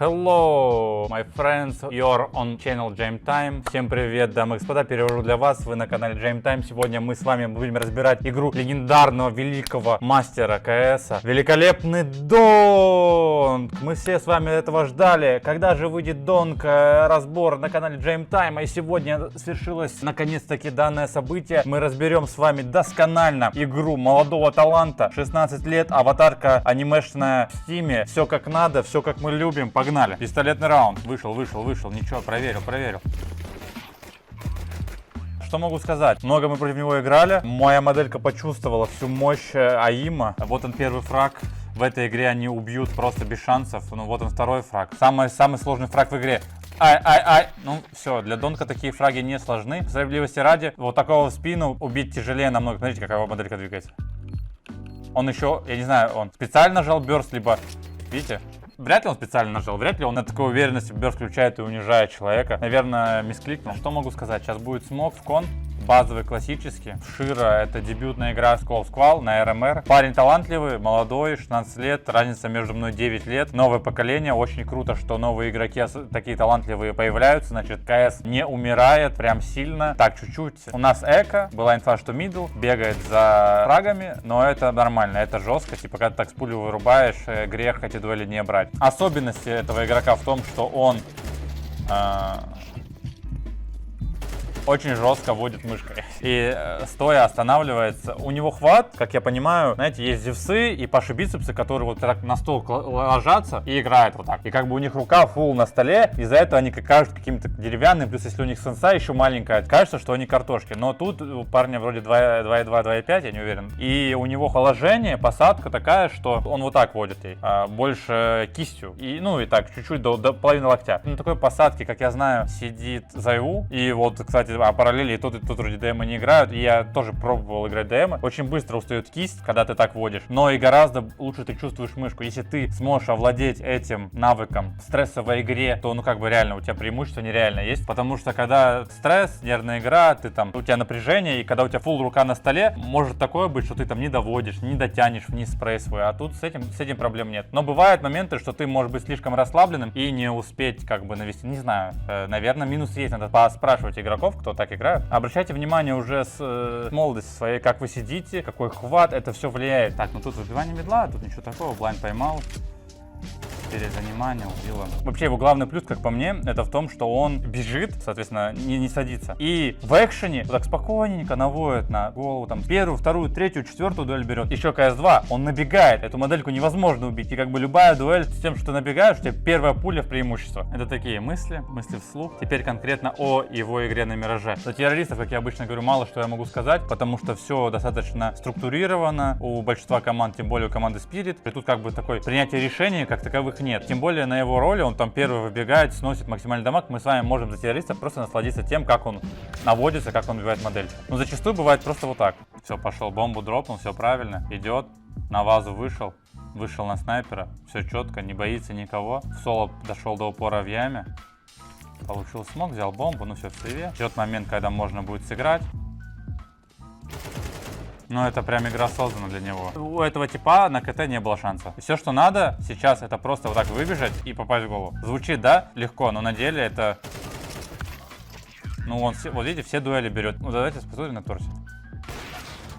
Hello, my friends, you're on channel JameTime. Всем привет, дамы и господа, перевожу для вас, вы на канале JameTime. Сегодня мы с вами будем разбирать игру легендарного великого мастера КСа. Великолепный Донг! Мы все с вами этого ждали. Когда же выйдет Донг? Разбор на канале JameTime. И сегодня свершилось наконец-таки данное событие. Мы разберем с вами досконально игру молодого таланта. 16 лет, аватарка анимешная в стиме. Все как надо, все как мы любим. Погнали. Пистолетный раунд. Вышел. Ничего, проверил. Что могу сказать? Много мы против него играли. Моя моделька почувствовала всю мощь АИМа. Вот он первый фраг. В этой игре они убьют просто без шансов. Ну вот он второй фраг. Самый сложный фраг в игре. Ай. Ну все, для Донка такие фраги не сложны. Справедливости ради, вот такого в спину убить тяжелее намного. Смотрите, какая его моделька двигается. Он еще, я не знаю, он специально нажал бёрст, либо... Видите? Вряд ли он специально нажал, вряд ли он на такой уверенности бёрст включает и унижает человека. Наверное, мискликнул. Что могу сказать? Сейчас будет смог в кон. Базовый, классический. Шира — это дебютная игра Call of Squall на РМР. Парень талантливый, молодой, 16 лет. Разница между мной 9 лет. Новое поколение. Очень круто, что новые игроки такие талантливые появляются. Значит, КС не умирает прям сильно. Так, чуть-чуть. У нас эко. Была инфа, что мидл. Бегает за фрагами. Но это нормально, это жестко. Типа, когда ты так с пулю вырубаешь, грех эти дуэли не брать. Особенности этого игрока в том, что он... очень жестко водит мышкой. И стоя останавливается. У него хват, как я понимаю, знаете, есть зевсы и паши бицепсы, которые вот так на стол ложатся и играют вот так. И как бы у них рука фул на столе, из-за этого они кажутся какими-то деревянными, плюс если у них сенса еще маленькая, кажется, что они картошки. Но тут у парня вроде 2,2, 2,5, я не уверен. И у него положение, посадка такая, что он вот так водит ей, больше кистью. И, ну и так, чуть-чуть до половины локтя. На такой посадке, как я знаю, сидит Заю. И вот, кстати, параллели и тут вроде ДМ не играют, и я тоже пробовал играть ДМ. Очень быстро устает кисть, когда ты так водишь, но и гораздо лучше ты чувствуешь мышку. Если ты сможешь овладеть этим навыком в стрессовой игре, то ну как бы реально у тебя преимущество нереально есть, потому что когда стресс, нервная игра, ты там, у тебя напряжение, и когда у тебя фулл рука на столе, может такое быть, что ты там не доводишь, не дотянешь вниз спрей свой, а тут с этим проблем нет. Но бывают моменты, что ты можешь быть слишком расслабленным и не успеть как бы навести, не знаю, наверное, минус есть, надо поспрашивать игроков, кто так играет. Обращайте внимание уже с молодости своей, как вы сидите, какой хват, это все влияет. Так, ну тут выбивание медла, тут ничего такого, блайнд поймал. Перезанимание, убило. Вообще его главный плюс, как по мне, это в том, что он бежит, соответственно, не садится. И в экшене вот так спокойненько наводит на голову, там, первую, вторую, третью, четвертую дуэль берет. Еще CS2, он набегает, эту модельку невозможно убить. И как бы любая дуэль с тем, что ты набегаешь, у тебя первая пуля в преимущество. Это такие мысли вслух. Теперь конкретно о его игре на Мираже. За террористов, как я обычно говорю, мало что я могу сказать, потому что все достаточно структурировано у большинства команд, тем более у команды Spirit. И тут как бы такое принятие решений как таковых нет. Тем более на его роли он там первый выбегает, сносит максимальный дамаг. Мы с вами можем за террориста просто насладиться тем, как он наводится, как он убивает модель. Но зачастую бывает просто вот так. Все, пошел, бомбу дропнул, все правильно. Идет, на вазу вышел на снайпера. Все четко, не боится никого. В соло дошел до упора в яме. Получил смог, взял бомбу, ну все в сейве. Ждет момент, когда можно будет сыграть. Но это прям игра создана для него. У этого типа на КТ не было шанса. Все, что надо сейчас, это просто вот так выбежать и попасть в голову. Звучит, да, легко, но на деле это... Ну, он, вот видите, все дуэли берет. Ну, давайте посмотрим на торсе.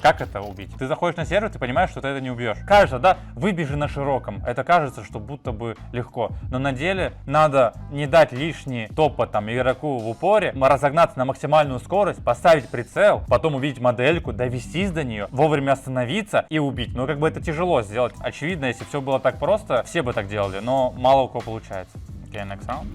Как это убить? Ты заходишь на сервер, ты понимаешь, что ты это не убьешь. Кажется, да, выбежи на широком. Это кажется, что будто бы легко. Но на деле надо не дать лишний топа там игроку в упоре, разогнаться на максимальную скорость, поставить прицел, потом увидеть модельку, довестись до нее, вовремя остановиться и убить. Ну, как бы это тяжело сделать. Очевидно, если все было так просто, все бы так делали, но мало у кого получается. Окей, next round.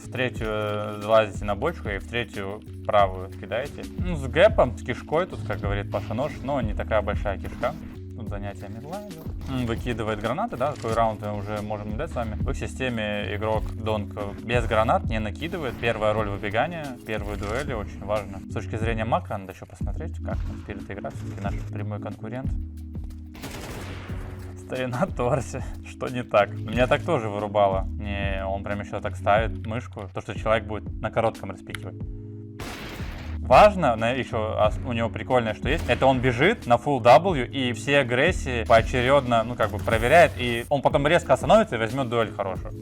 В третью залазите на бочку и в третью правую кидаете. Ну, с гэпом, с кишкой, тут, как говорит Паша Нож, но не такая большая кишка. Тут занятие медла идет. Выкидывает гранаты, да, такой раунд мы уже можем дать с вами. В их системе игрок Донг без гранат не накидывает. Первая роль выбегания, первые дуэли, очень важно. С точки зрения макро надо еще посмотреть, как перед игра, все-таки наш прямой конкурент. На торсе. Что не так? Меня так тоже вырубало. Не, он прям еще так ставит мышку, то что человек будет на коротком распикивать. важно, еще у него прикольное, что есть, это он бежит на full W и все агрессии поочередно, ну, как бы проверяет, и он потом резко остановится и возьмет дуэль хорошую.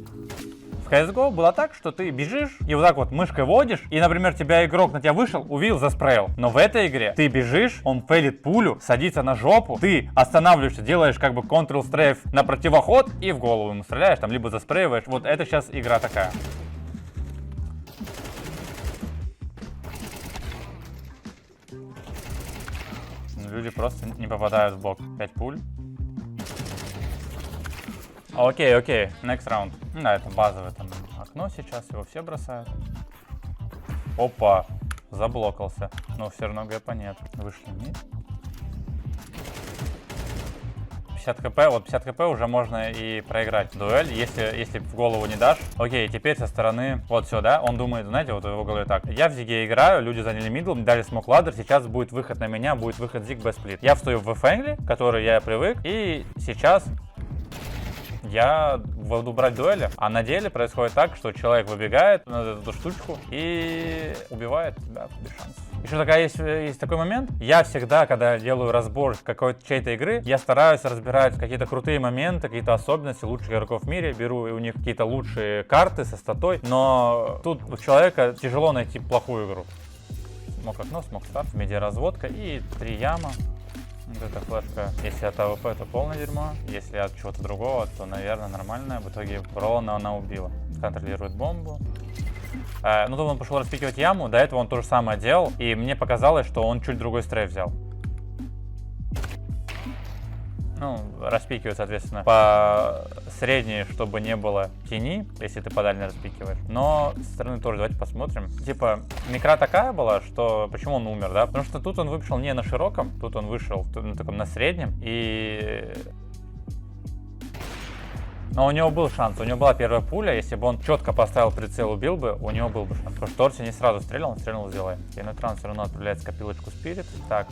В CSGO было так, что ты бежишь и вот так вот мышкой водишь, и, например, игрок на тебя вышел, увидел, заспрейл. Но в этой игре ты бежишь, он фейлит пулю, садится на жопу, ты останавливаешься, делаешь как бы Ctrl-Strafe на противоход и в голову ему стреляешь, там, либо заспрейваешь. Вот это сейчас игра такая. Люди просто не попадают в блок. 5 пуль. Окей, next round. Да, это базовое там окно сейчас, его все бросают. Опа, заблокался. Но все равно ГП нет. Вышли мид. 50 кп, вот 50 кп уже можно и проиграть дуэль, если в голову не дашь. Окей, теперь со стороны, вот все, да, он думает, знаете, вот в его голове так. Я в зиге играю, люди заняли мидл, мне дали смок ладдер, сейчас будет выход на меня, будет выход зиг без сплит. Я встаю в фэнгле, который я привык, и сейчас я буду брать дуэли, а на деле происходит так, что человек выбегает на эту штучку и убивает тебя без шансов. Еще есть такой момент, я всегда, когда делаю разбор какой-то чьей-то игры, я стараюсь разбирать какие-то крутые моменты, какие-то особенности лучших игроков в мире, беру у них какие-то лучшие карты со статой, но тут у человека тяжело найти плохую игру. Смок окно, смок старт, медиаразводка и 3 яма. Вот эта флешка, если от АВП, то полное дерьмо, если от чего-то другого, то, наверное, нормальная. В итоге Ролана она убила. Контролирует бомбу. Ну, тут он пошел распикивать яму, до этого он то же самое делал, и мне показалось, что он чуть другой стрейф взял. Ну, распикивает, соответственно, по средней, чтобы не было тени, если ты подально распикиваешь. Но со стороны тоже давайте посмотрим. Типа, микра такая была, что почему он умер, да? Потому что тут он вышел не на широком, тут он вышел на таком, на среднем, и... Но у него был шанс, у него была первая пуля, если бы он четко поставил прицел, убил бы, у него был бы шанс. Потому что Торси не сразу стрелял, он стрельнул с дилей. И Нейтран все равно отправляет копилочку Спирит. Так,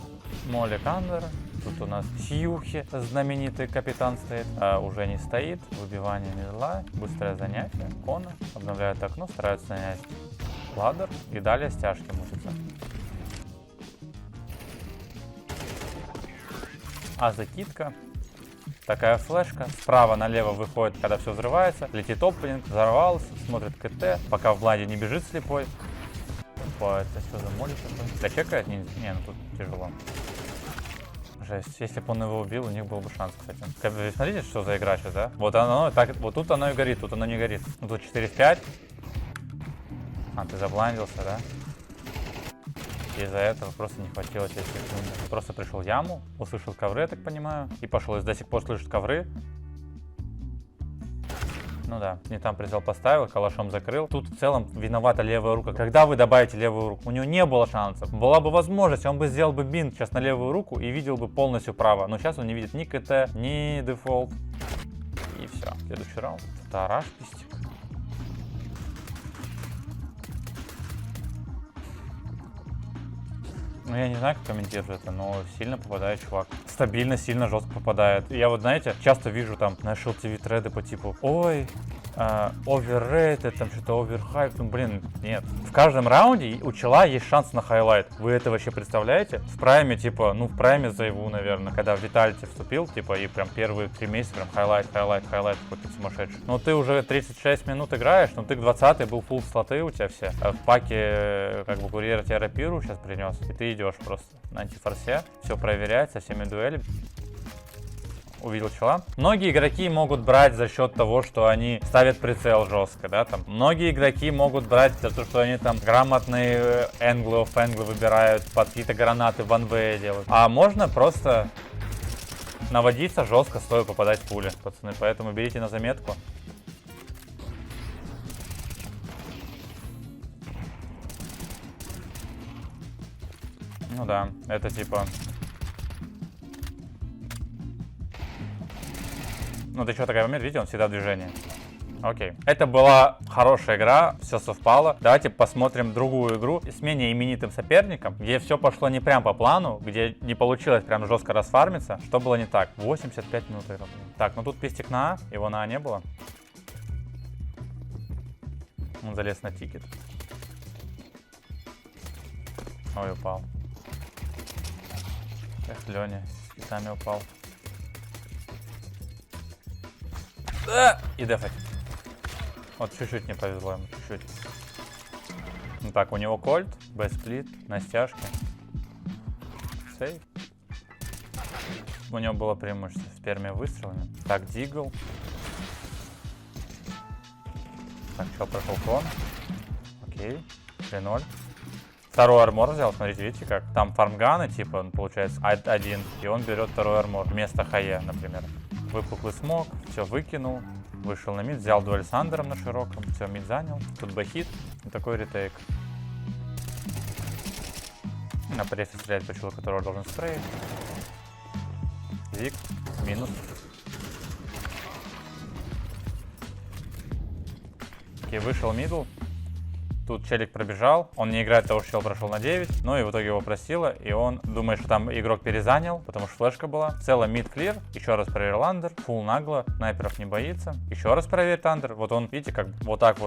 Молли Кандер. Тут у нас Сьюхи, знаменитый капитан стоит. Уже не стоит. Выбивание медла, быстрое занятие. Кона обновляет окно, стараются занять ладдер. И далее стяжки мутятся. Закидка. Такая флешка. Справа налево выходит, когда все взрывается. Летит опенинг, взорвался, смотрит КТ. Пока в бладе не бежит слепой. Опа, это что за моли такой? Дочекает? Не, ну тут тяжело. Жесть. Если бы он его убил, у них был бы шанс, кстати. Вы смотрите, что за игра сейчас, да? Вот оно, так, вот тут оно и горит, тут оно не горит. Ну тут 4 в 5. Ты забландился, да? Из-за этого просто не хватило тебе секунды. Просто пришел в яму, услышал ковры, я так понимаю, и пошел. И до сих пор слышит ковры. Ну да, не там прицел поставил, калашом закрыл. Тут в целом виновата левая рука. Когда вы добавите левую руку? У него не было шансов. Была бы возможность, он бы сделал бы бинт сейчас на левую руку и видел бы полностью право. Но сейчас он не видит ни КТ, ни дефолт. И все. Следующий раунд. Тараш, пистик. Ну, я не знаю, как комментировать это, но сильно попадает чувак. Стабильно, сильно, жестко попадает. Я вот, знаете, часто вижу там на LTV треды по типу, ой, overrated, там что-то overhype. Ну, блин, нет. В каждом раунде у чела есть шанс на хайлайт. Вы это вообще представляете? В прайме, типа, ну, в прайме заяву, наверное, когда в Vitality вступил, типа, и прям первые 3 месяца прям хайлайт какой-то сумасшедший. Ну, ты уже 36 минут играешь, но ты к 20-й был фулл слоты у тебя все. А в паке, как бы, курьер тебе рапиру сейчас принес, и ты идешь просто на антифорсе, все проверять со всеми дуэлями. Увидел чела. Многие игроки могут брать за счет того, что они ставят прицел жестко, да, там. Многие игроки могут брать за то, что они там грамотные энглы выбирают, под какие-то гранаты в ванвее делают. А можно просто наводиться жестко, стоя попадать в пули, пацаны. Поэтому берите на заметку. Ну да, это типа... Ну, ты что, такой момент, видите, он всегда в движении. Окей. Это была хорошая игра, все совпало. Давайте посмотрим другую игру с менее именитым соперником, где все пошло не прям по плану, где не получилось прям жестко расфармиться. Что было не так? 85 минут игры. Так, ну тут пистик на А, его на А не было. Он залез на тикет. Ой, упал. Эх, Леня, с китами упал. И дефать. Вот чуть-чуть не повезло ему, чуть-чуть. Ну так, у него кольт, бэсплит, на стяжке. Сейв. У него было преимущество с первыми выстрелами. Так, дигл. Так, чел прошел клон. Окей, 3-0. Второй армор взял, смотрите, видите как? Там фармганы, типа, он получается один, и он берет второй армор вместо хае, например. Выпуклый смог, все выкинул, вышел на мид, взял дуэль с андером на широком, все, мид занял. Тут бэхит, и такой ретейк. На прессе стреляет по человеку, которого должен спреить. Зиг, минус. Окей, вышел мидл. Тут челик пробежал, он не играет того, что чел прошел на 9, ну и в итоге его простило, и он думает, что там игрок перезанял, потому что флешка была. В целом мид клир, еще раз проверил андер, фул нагло, снайперов не боится. Еще раз проверит андер, вот он, видите, как вот так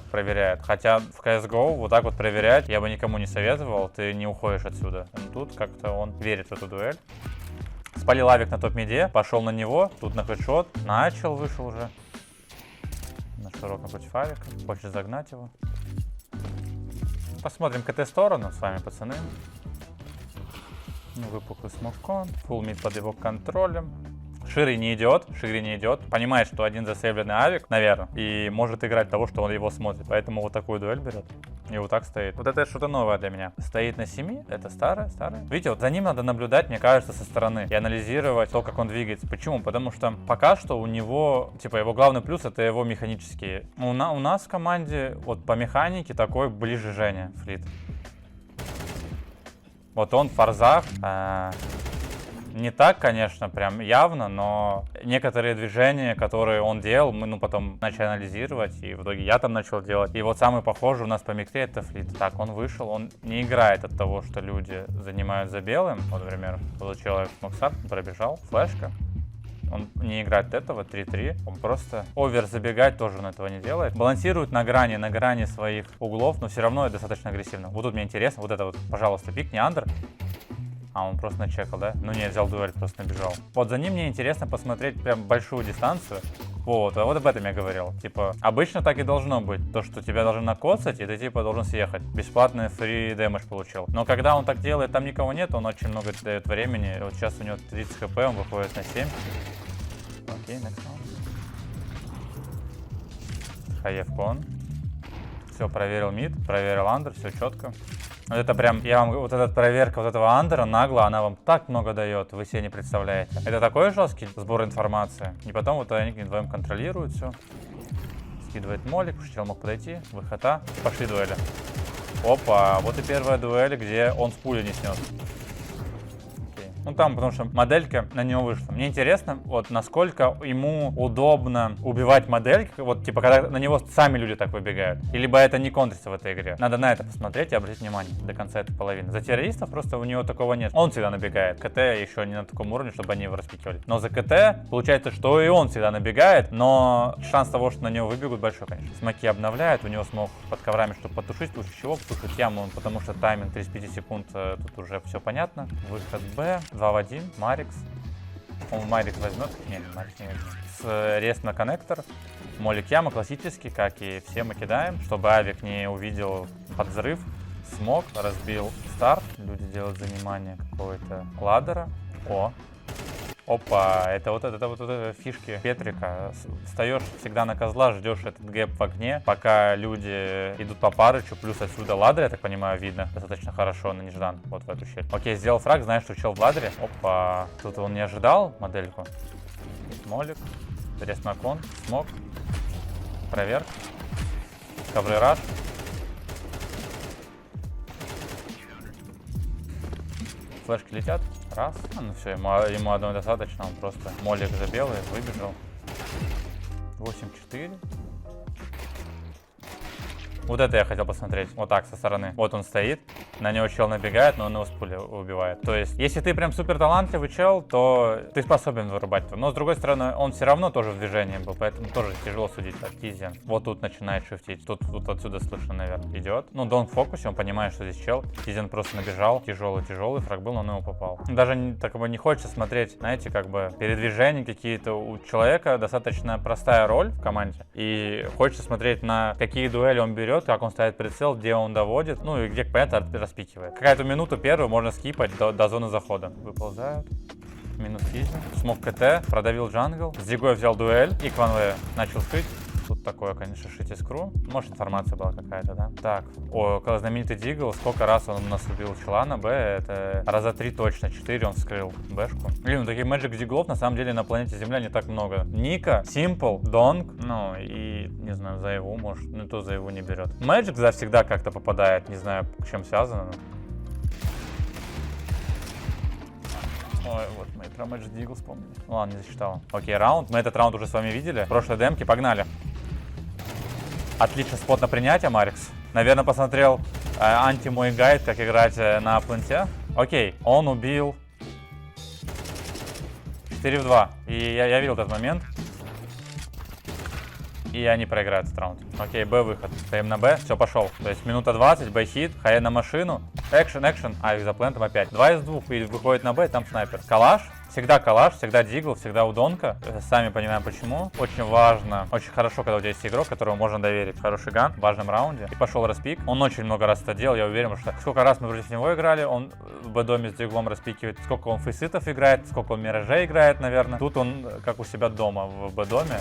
проверяет. Хотя в CSGO вот так вот проверять я бы никому не советовал, ты не уходишь отсюда. Но тут как-то он верит в эту дуэль. Спалил авик на топ-миде, пошел на него, тут на хедшот, начал, вышел уже. На широком против авика, хочет загнать его. Посмотрим КТ-сторону с вами, пацаны. Выпуклый смоккон. Фулл мид под его контролем. Шири не идет. Понимает, что один засейвленный авик, наверное, и может играть того, что он его смотрит. Поэтому вот такую дуэль берет. И вот так стоит. Вот это что-то новое для меня. Стоит на 7, это старое. Видите, вот за ним надо наблюдать, мне кажется, со стороны. И анализировать то, как он двигается. Почему? Потому что пока что у него, типа, его главный плюс — это его механические. У нас в команде вот по механике такой ближе Женя Флит. Вот он в форзах. Не так, конечно, прям явно, но некоторые движения, которые он делал, мы потом начали анализировать, и в итоге я там начал делать. И вот самый похожий у нас по микре — это Флит. Так, он вышел, он не играет от того, что люди занимают за белым. Вот, например, вот человек Моксар пробежал, флешка. Он не играет от этого, 3-3. Он просто овер забегать тоже он этого не делает. Балансирует на грани своих углов, но все равно это достаточно агрессивно. Вот тут мне интересно, вот это вот, пожалуйста, пикни андер. А, он просто начекал, да? Ну не, взял дуэль, просто набежал. Вот за ним мне интересно посмотреть прям большую дистанцию. Вот об этом я говорил. Типа, обычно так и должно быть. То, что тебя должны накоцать, и ты типа должен съехать. Бесплатный фри дэмэдж получил. Но когда он так делает, там никого нет, он очень много дает времени. Вот сейчас у него 30 хп, он выходит на 7. Окей, next round. Хаев кон. Все, проверил мид, проверил андер, все четко. Вот это прям, я вам, вот эта проверка вот этого андера нагло, она вам так много дает, вы себе не представляете. Это такой жесткий сбор информации. И потом вот они вдвоем контролируют все. Скидывает молик, чел мог подойти, выхода. Пошли дуэли. Опа, вот и первая дуэль, где он с пули не снес. Ну там, потому что моделька на него вышла. Мне интересно, вот насколько ему удобно убивать модельки, вот типа когда на него сами люди так выбегают. И либо это не контрится в этой игре. Надо на это посмотреть и обратить внимание до конца этой половины. За террористов просто у него такого нет. Он всегда набегает. КТ еще не на таком уровне, чтобы они его распикивали. Но за КТ получается, что и он всегда набегает, но шанс того, что на него выбегут, большой, конечно. Смоки обновляет, у него смог под коврами, чтобы потушить, лучше всего потушить яму, потому что тайминг 35 секунд, тут уже все понятно. Выход Б. 2 в 1, Марикс. Он Марикс возьмет. Нет, Марикс не возьмет. С рез на коннектор. Молик яма классический, как и все мы кидаем, чтобы авик не увидел под взрыв. Смог, разбил старт. Люди делают занимание какого-то ладдера. О. Опа, это вот фишки Петрика. Встаешь всегда на козла, ждешь этот гэп в огне, пока люди идут по парычу, плюс отсюда ладер, я так понимаю, видно достаточно хорошо на неждан, вот в эту щель. Окей, сделал фраг, знаешь, что чел в ладере. Опа, тут он не ожидал модельку. Молик, реснокон, смог, проверка, ковры раш. Флешки летят. Раз. Ну все, ему одного достаточно. Он просто молик за белый, выбежал. 8-4. Вот это я хотел посмотреть. Вот так, со стороны. Вот он стоит. На него чел набегает, но он его с пули убивает. То есть, если ты прям супер талантливый чел, то ты способен вырубать. Но с другой стороны, он все равно тоже в движении был, поэтому тоже тяжело судить от Тизиан. Вот тут начинает шифтить. Тут отсюда слышно, наверное, идет. Ну, Дон в фокусе, он понимает, что здесь чел. Тизиан просто набежал. Тяжелый фраг был, но он его попал. Даже так бы не хочется смотреть, знаете, как бы передвижения какие-то у человека. Достаточно простая роль в команде. И хочется смотреть на какие дуэли он берет, как он ставит прицел, где он доводит. Ну и где, понятно, распикивает. Какая-то минуту первую можно скипать до зоны захода. Выползают. Минус Тизиан. Смог КТ, продавил джангл. С Дигой взял дуэль. И Кванве начал скрыть. Тут такое, конечно, шить искру. Может, информация была какая-то, да? Так. О, знаменитый Дигл. Сколько раз он у нас убил чела на Б? Это раза 3 точно. 4 он вскрыл Бэшку. Блин, таких Magic Диглов на самом деле на планете Земля не так много. Ника, Simple, Донг. Ну и, не знаю, Заеву, может. Ну, то Заеву не берет. Magic завсегда как-то попадает. Не знаю, с чем связано. Ой, вот мы про Magic Deagle вспомнили. Ну ладно, не засчитал. Окей, раунд. Мы этот раунд уже с вами видели. В прошлой демке. Погнали. Отличный спот на принятие, Марикс. Наверное, посмотрел мой гайд, как играть на пленте. Окей, он убил 4 в 2. И я видел этот момент. И они проиграют этот раунд. Окей, Б выход. Стоим на Б. Все, пошел. То есть минута 20, Б хит, хай на машину. Экшен. А, их за плентом опять. 2 из 2. И выходит на Б, там снайпер. Калаш. Всегда Дигл, всегда удонка. Сами понимаем почему. Очень важно, очень хорошо, когда у тебя есть игрок, которому можно доверить. Хороший ган в важном раунде. И пошел распик. Он очень много раз это делал, я уверен, что сколько раз мы против него играли, он в Б-доме с Диглом распикивает. Сколько он фейситов играет, сколько он миражей играет, наверное. Тут он как у себя дома в Б-доме.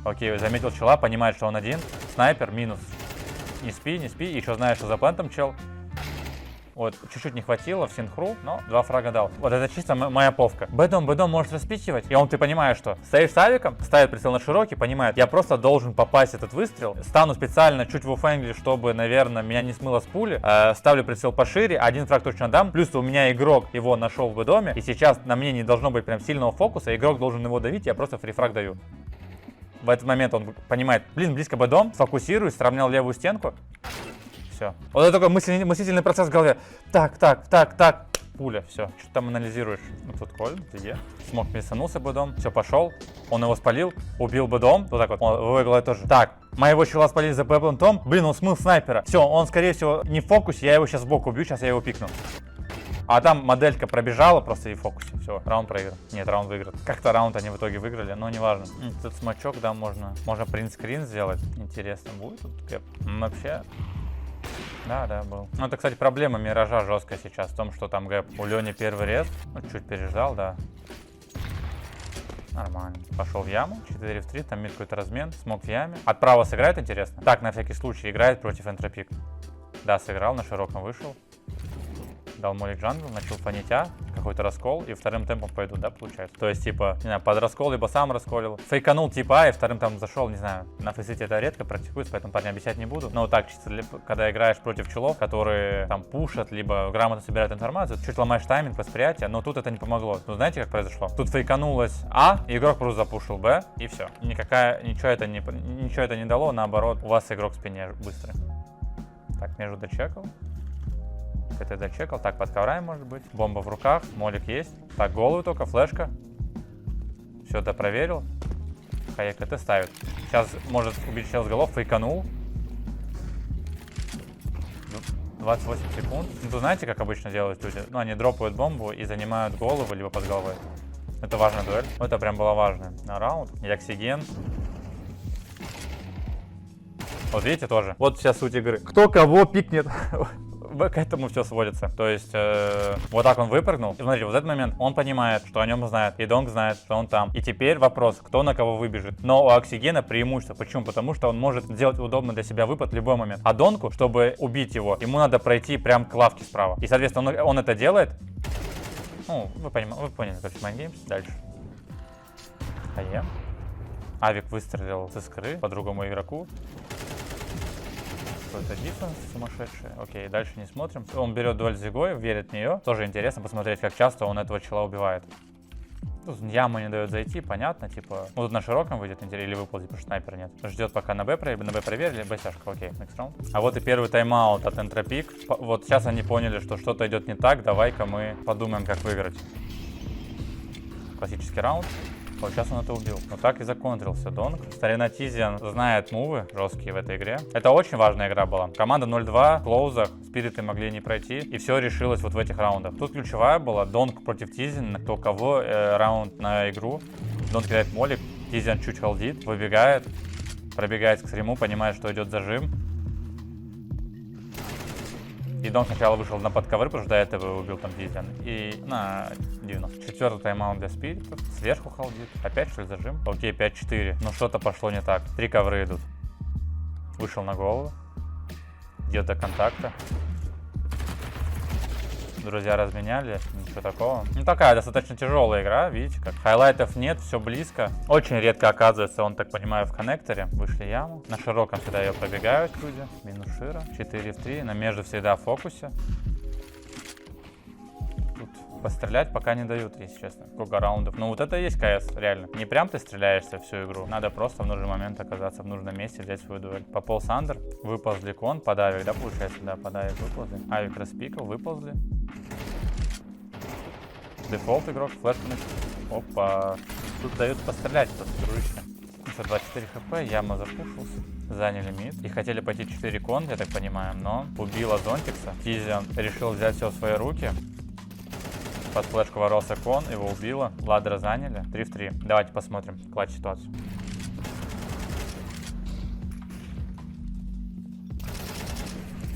Окей, заметил чела, понимает, что он один. Снайпер, минус. Не спи. Еще знаешь, что за плентом чел. Вот, чуть-чуть не хватило в синхру, но 2 фрага дал. Вот это чисто моя повка. Бэдом может распикивать. И ты понимаешь, что стоишь с авиком, ставит прицел на широкий, понимает, я просто должен попасть этот выстрел. Стану специально чуть в оффенгле, чтобы, наверное, меня не смыло с пули. Ставлю прицел пошире, 1 фраг точно дам. Плюс у меня игрок его нашел в бэдоме. И сейчас на мне не должно быть прям сильного фокуса. Игрок должен его давить, я просто фрифраг даю. В этот момент он понимает, близко бэдом, фокусируюсь, сравнял левую стенку. Все. Вот это такой мыслительный процесс в голове. Так. Пуля, все. Что там анализируешь? Ну, тут Коль, где? Смог миссанулся бэдом. Все, пошел. Он его спалил. Убил бэдом. Вот так вот. В его голове тоже. Так. Моего чела спалили за Б-плентом. Блин, он смыл снайпера. Все, он, скорее всего, не в фокусе. Я его сейчас сбоку убью. Сейчас я его пикну. А там моделька пробежала просто и в фокусе. Все, раунд проигран. Нет, раунд выигран. Как-то раунд они в итоге выиграли, но неважно. Тут смачок, да, можно принт-скрин сделать. Интересно будет тут кэп. Вообще... Да, был. Ну, это, кстати, проблема Миража жесткая сейчас в том, что там гэп. У Лени первый рез. Ну, чуть переждал, да. Нормально. Пошел в яму. 4 в 3. Там мид какой-то размен. Смог в яме. Отправо сыграет, интересно. Так, на всякий случай играет против энтропик. Да, сыграл, на широком вышел. Дал молик джангл, начал фанить какой-то раскол, и вторым темпом пойду, да, получается. То есть, типа, не знаю, под раскол, либо сам расколил. Фейканул типа и вторым там зашел, не знаю. На фейсите это редко практикуется, поэтому парня объяснять не буду. Но вот так, чисто, когда играешь против челов, которые там пушат, либо грамотно собирают информацию, чуть ломаешь тайминг, восприятие, но тут это не помогло. Ну, знаете, как произошло? Тут фейканулось игрок просто запушил Б, и все. Ничего это не дало, наоборот, у вас игрок в спине быстрый. Так, между дочекал. КТ дочекал. Так, под коврами может быть. Бомба в руках. Молик есть. Так, голову только. Флешка. Все, это проверил. Хай КТ ставит. Сейчас может убить чел с голов. Фейканул. 28 секунд. Ну, тут знаете, как обычно делают люди? Ну, они дропают бомбу и занимают голову, либо под головой. Это важная дуэль. Это прям было важно. На раунд. Яксиген. Вот видите тоже. Вот вся суть игры. Кто кого пикнет. К этому все сводится. То есть, вот так он выпрыгнул. И смотрите, вот в этот момент он понимает, что о нем знает. И Донг знает, что он там. И теперь вопрос, кто на кого выбежит. Но у Оксигена преимущество. Почему? Потому что он может сделать удобно для себя выпад в любой момент. А Донку, чтобы убить его, ему надо пройти прям к лавке справа. И, соответственно, он это делает. Ну, вы поняли, короче, Mindgames. Дальше. Авик выстрелил с искры по другому игроку. Какой-то диффенс сумасшедший. Окей, дальше не смотрим. Он берет дуэль с Зигой, верит в нее. Тоже интересно посмотреть, как часто он этого чела убивает. Тут яму не дает зайти, понятно, типа. Вот тут на широком выйдет или выползет, потому что снайпера нет. Ждет пока на Б проверили, Б-сяшка, окей, next round. А вот и первый тайм-аут от Энтропик. Вот сейчас они поняли, что что-то идет не так, давай-ка мы подумаем, как выиграть. Классический раунд. Вот сейчас он это убил. Вот так и законтрился Донг. Старина Тизиан знает мувы жесткие в этой игре. Это очень важная игра была. Команда 0-2, в клоузах, спириты могли не пройти. И все решилось вот в этих раундах. Тут ключевая была Донг против Тизиан. Кто кого, раунд на игру. Донг кидает молик. Тизиан чуть холдит, выбегает. Пробегает к стриму, понимает, что идет зажим. И Донг сначала вышел на подковыр, потому что до этого убил там Тизиан. И на 90. Четвертый тайм-аут для спиритов. Сверху холдит. Опять что ли зажим? Окей, 5-4. Но что-то пошло не так. 3 ковры идут. Вышел на голову. Идет до контакта. Друзья разменяли, ничего такого. Ну такая достаточно тяжелая игра, видите как. Хайлайтов нет, все близко. Очень редко оказывается, он, так понимаю, в коннекторе. Вышли яму. На широком всегда ее пробегают люди. Минус шира. 4 в 3. На между всегда в фокусе. Тут пострелять пока не дают, если честно. Сколько раундов. Ну вот это и есть КС, реально. Не прям ты стреляешься всю игру. Надо просто в нужный момент оказаться в нужном месте, взять свою дуэль. Пополз андер, выползли кон, подавик, да, получается? Да, подавик, выползли. Авик распикал, выползли. Дефолт игрок, флеш. Опа. Тут дают пострелять, просто дружище. Еще 24 хп, яма запушился. Заняли мид. И хотели пойти 4 кон, я так понимаю, но убила Зонтикса. Тизиан решил взять все в свои руки. Под флешку ворвался кон, его убило. Ладера заняли. 3 в 3. Давайте посмотрим клатч ситуацию.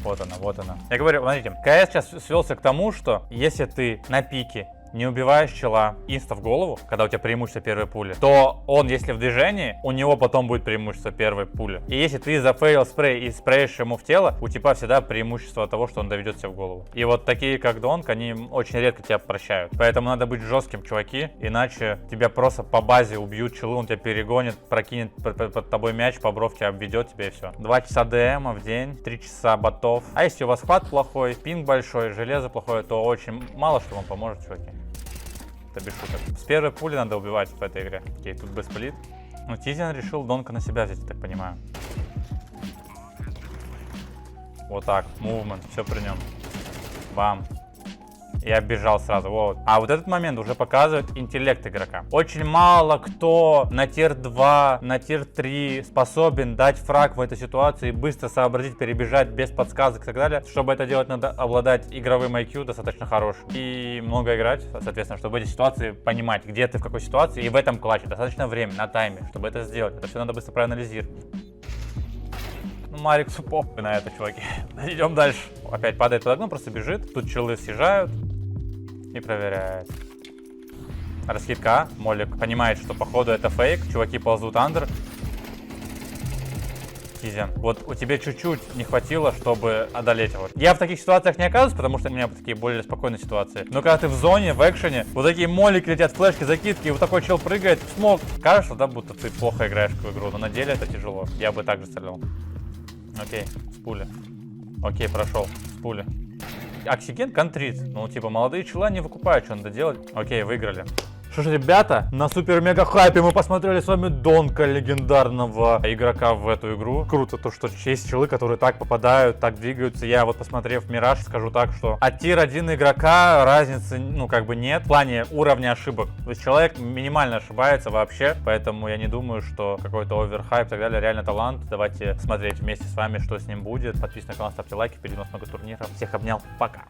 Вот она, вот она. Я говорю, смотрите, КС сейчас свелся к тому, что если ты на пике не убиваешь чела инста в голову, когда у тебя преимущество первой пули, то он, если в движении, у него потом будет преимущество первой пули. И если ты зафейл спрей и спреешь ему в тело, у тебя всегда преимущество от того, что он доведет тебя в голову. И вот такие, как Донг, они очень редко тебя прощают. Поэтому надо быть жестким, чуваки, иначе тебя просто по базе убьют челы, он тебя перегонит, прокинет под тобой мяч, по бровке обведет тебя и все. 2 часа ДМа в день, 3 часа ботов. А если у вас хват плохой, пинг большой, железо плохое, то очень мало что вам поможет, чуваки. Это без шуток. С первой пули надо убивать в этой игре. Окей, тут бэсплит. Ну, Тизиан решил Донка на себя взять, я так понимаю. Вот так, мувмент, все при нем. Бам. Я бежал сразу, вот. А вот этот момент уже показывает интеллект игрока. Очень мало кто на тир 2, на тир 3 способен дать фраг в этой ситуации, быстро сообразить, перебежать без подсказок и так далее. Чтобы это делать, надо обладать игровым IQ достаточно хорошим. И много играть, соответственно, чтобы в этой ситуации понимать, где ты, в какой ситуации. И в этом клатче достаточно времени, на тайме, чтобы это сделать. Это все надо быстро проанализировать. Ну, Марик супов на это, чуваки. Идем дальше. Опять падает под окно, просто бежит. Тут челы съезжают и проверяет. Расхитка, молик понимает, что походу это фейк. Чуваки ползут андер. Тизиан, вот у тебя чуть-чуть не хватило, чтобы одолеть его. Я в таких ситуациях не оказываюсь, потому что у меня такие более спокойные ситуации. Но когда ты в зоне, в экшене, вот такие молики летят, флешки, закидки, и вот такой чел прыгает, смог. Кажется, да, будто ты плохо играешь в игру, но на деле это тяжело. Я бы так же стрелял. Окей, с пули. Окей, прошел. С пули. Оксиген контрит. Ну, типа, молодые чела не выкупают, что надо делать. Окей, выиграли. Что ж, ребята, на супер-мега хайпе мы посмотрели с вами Донка, легендарного игрока в эту игру. Круто то, что есть челы, которые так попадают, так двигаются. Я вот, посмотрев Мираж, скажу так, что от тир 1 игрока разницы, ну, как бы нет в плане уровня ошибок. То есть человек минимально ошибается вообще, поэтому я не думаю, что какой-то оверхайп и так далее. Реально талант. Давайте смотреть вместе с вами, что с ним будет. Подписывайтесь на канал, ставьте лайки, впереди у нас много турниров. Всех обнял, пока.